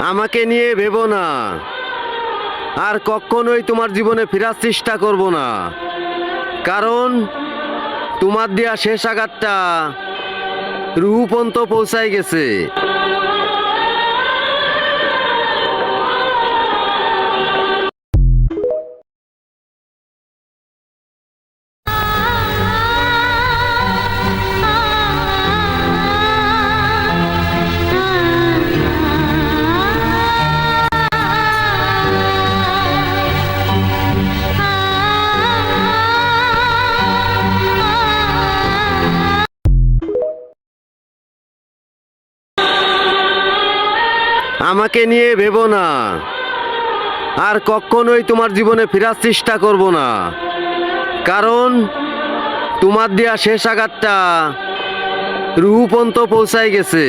আমাকে নিয়ে ভেবো না, আর কখনোই তোমার জীবনে ফেরার চেষ্টা করব না। কারণ তোমার দেয়া শেষ আঘাতটা রুহু পর্যন্ত পৌঁছায় গেছে। আমাকে নিয়ে ভেবো না, আর কখনোই তোমার জীবনে ফেরার চেষ্টা করব না। কারণ তোমার দেয়া শেষ আঘাতটা রুহু পর্যন্ত পৌঁছায় গেছে।